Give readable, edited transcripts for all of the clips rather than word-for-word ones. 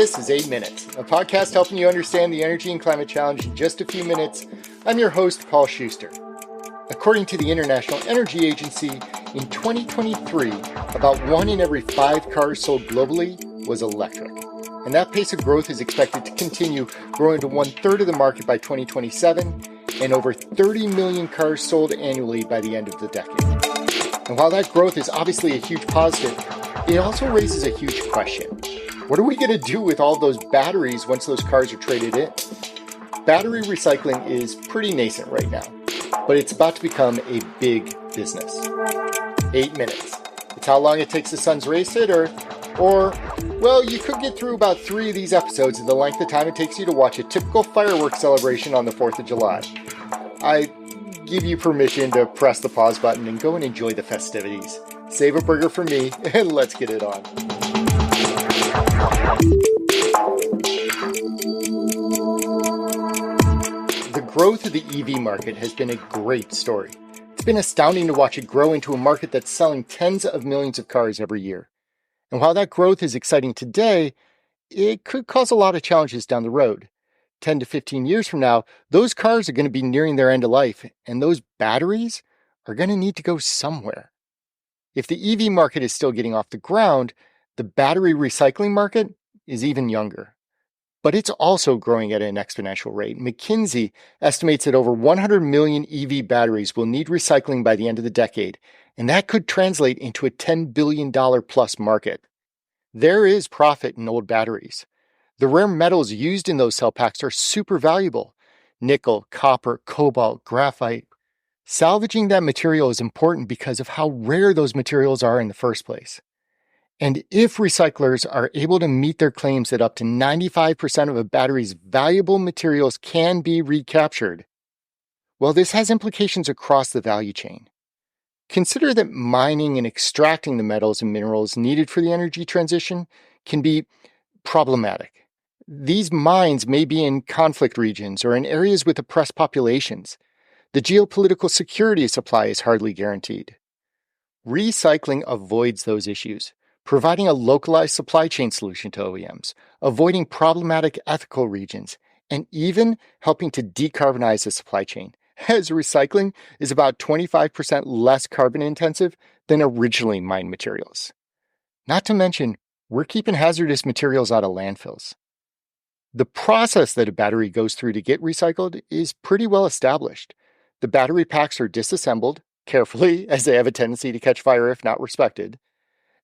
This is 8 Minutes, a podcast helping you understand the energy and climate challenge in just a few minutes. I'm your host, Paul Schuster. According to the International Energy Agency, in 2023, about 1 in every 5 cars sold globally was electric. And that pace of growth is expected to continue, growing to 1/3 of the market by 2027 and over 30 million cars sold annually by the end of the decade. And while that growth is obviously a huge positive, it also raises a huge question. What are we going to do with all those batteries once those cars are traded in? Battery recycling is pretty nascent right now, but it's about to become a big business. 8 minutes. It's how long it takes the sun's race hit, or, well, you could get through about 3 of these episodes in the length of time it takes you to watch a typical fireworks celebration on the 4th of July. I give you permission to press the pause button and go and enjoy the festivities. Save a burger for me, and let's get it on. The growth of the EV market has been a great story. It's been astounding to watch it grow into a market that's selling tens of millions of cars every year. And while that growth is exciting today, it could cause a lot of challenges down the road. 10 to 15 years from now, those cars are going to be nearing their end of life, and those batteries are going to need to go somewhere. If the EV market is still getting off the ground, the battery recycling market is even younger. But it's also growing at an exponential rate. McKinsey estimates that over 100 million EV batteries will need recycling by the end of the decade, and that could translate into a $10 billion plus market. There is profit in old batteries. The rare metals used in those cell packs are super valuable: nickel, copper, cobalt, graphite. Salvaging that material is important because of how rare those materials are in the first place. And if recyclers are able to meet their claims that up to 95% of a battery's valuable materials can be recaptured, well, this has implications across the value chain. Consider that mining and extracting the metals and minerals needed for the energy transition can be problematic. These mines may be in conflict regions or in areas with oppressed populations. The geopolitical security of supply is hardly guaranteed. Recycling avoids those issues, providing a localized supply chain solution to OEMs, avoiding problematic ethical regions, and even helping to decarbonize the supply chain, as recycling is about 25% less carbon intensive than originally mined materials. Not to mention, we're keeping hazardous materials out of landfills. The process that a battery goes through to get recycled is pretty well established. The battery packs are disassembled carefully, as they have a tendency to catch fire if not respected.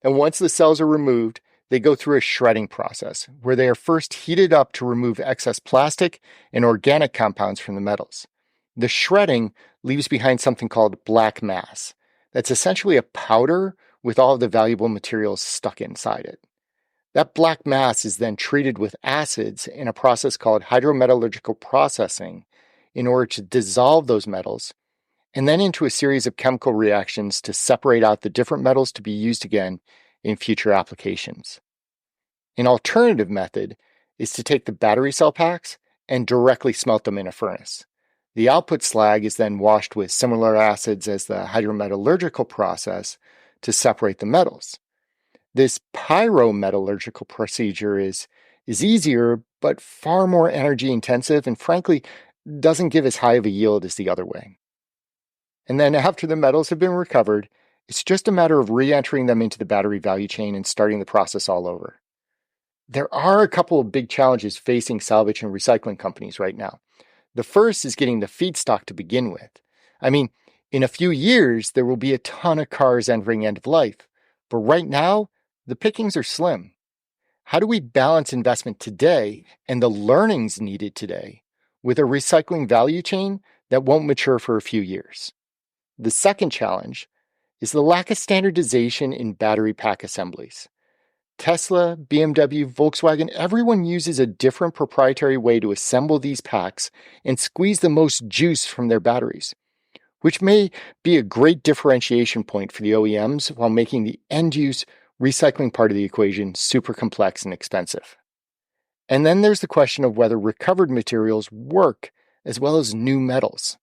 And once the cells are removed, they go through a shredding process, where they are first heated up to remove excess plastic and organic compounds from the metals. The shredding leaves behind something called black mass. That's essentially a powder with all of the valuable materials stuck inside it. That black mass is then treated with acids in a process called hydrometallurgical processing in order to dissolve those metals, and then into a series of chemical reactions to separate out the different metals to be used again in future applications. An alternative method is to take the battery cell packs and directly smelt them in a furnace. The output slag is then washed with similar acids as the hydrometallurgical process to separate the metals. This pyrometallurgical procedure is easier, but far more energy intensive, and frankly, doesn't give as high of a yield as the other way. And then after the metals have been recovered, it's just a matter of re-entering them into the battery value chain and starting the process all over. There are a couple of big challenges facing salvage and recycling companies right now. The first is getting the feedstock to begin with. I mean, in a few years, there will be a ton of cars entering end of life. But right now, the pickings are slim. How do we balance investment today and the learnings needed today with a recycling value chain that won't mature for a few years? The second challenge is the lack of standardization in battery pack assemblies. Tesla, BMW, Volkswagen, everyone uses a different proprietary way to assemble these packs and squeeze the most juice from their batteries, which may be a great differentiation point for the OEMs while making the end-use recycling part of the equation super complex and expensive. And then there's the question of whether recovered materials work as well as new metals.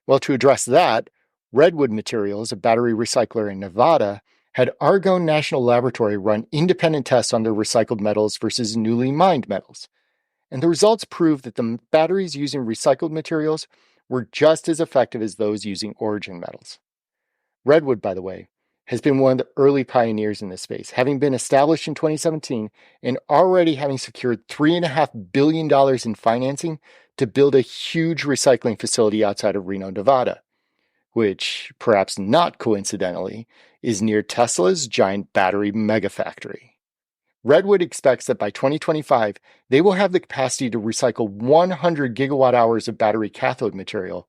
Well, to address that, Redwood Materials, a battery recycler in Nevada, had Argonne National Laboratory run independent tests on their recycled metals versus newly mined metals. And the results proved that the batteries using recycled materials were just as effective as those using origin metals. Redwood, by the way, has been one of the early pioneers in this space, having been established in 2017 and already having secured $3.5 billion in financing to build a huge recycling facility outside of Reno, Nevada, which, perhaps not coincidentally, is near Tesla's giant battery megafactory. Redwood expects that by 2025, they will have the capacity to recycle 100 gigawatt hours of battery cathode material,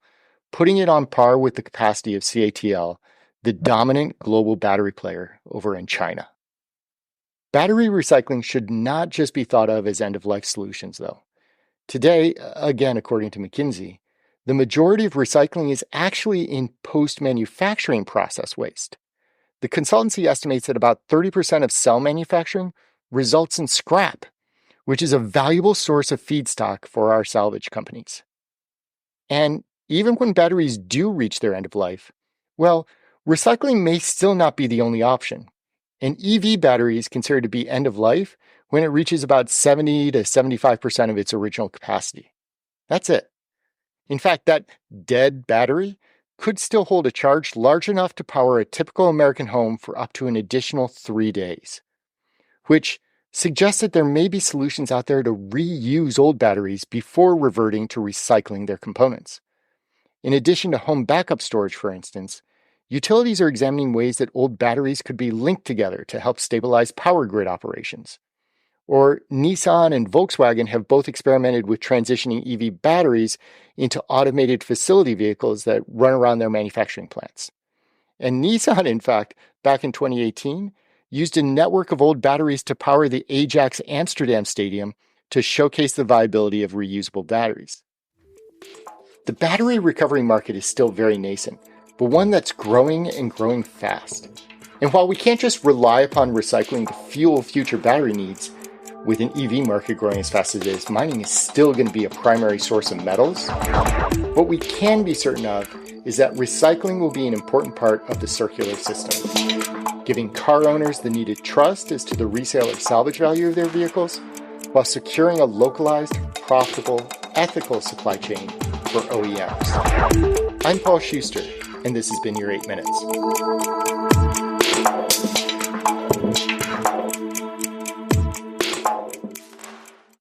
putting it on par with the capacity of CATL, the dominant global battery player over in China. Battery recycling should not just be thought of as end-of-life solutions, though. Today, again, according to McKinsey, the majority of recycling is actually in post-manufacturing process waste. The consultancy estimates that about 30% of cell manufacturing results in scrap, which is a valuable source of feedstock for our salvage companies. And even when batteries do reach their end of life, well, recycling may still not be the only option. An EV battery is considered to be end of life when it reaches about 70 to 75% of its original capacity. That's it. In fact, that dead battery could still hold a charge large enough to power a typical American home for up to an additional 3 days, which suggests that there may be solutions out there to reuse old batteries before reverting to recycling their components. In addition to home backup storage, for instance, utilities are examining ways that old batteries could be linked together to help stabilize power grid operations. Or Nissan and Volkswagen have both experimented with transitioning EV batteries into automated facility vehicles that run around their manufacturing plants. And Nissan, in fact, back in 2018, used a network of old batteries to power the Ajax Amsterdam Stadium to showcase the viability of reusable batteries. The battery recovery market is still very nascent, but one that's growing and growing fast. And while we can't just rely upon recycling to fuel future battery needs, with an EV market growing as fast as it is, mining is still going to be a primary source of metals. What we can be certain of is that recycling will be an important part of the circular system, giving car owners the needed trust as to the resale or salvage value of their vehicles, while securing a localized, profitable, ethical supply chain for OEMs. I'm Paul Schuster, and this has been your 8 Minutes.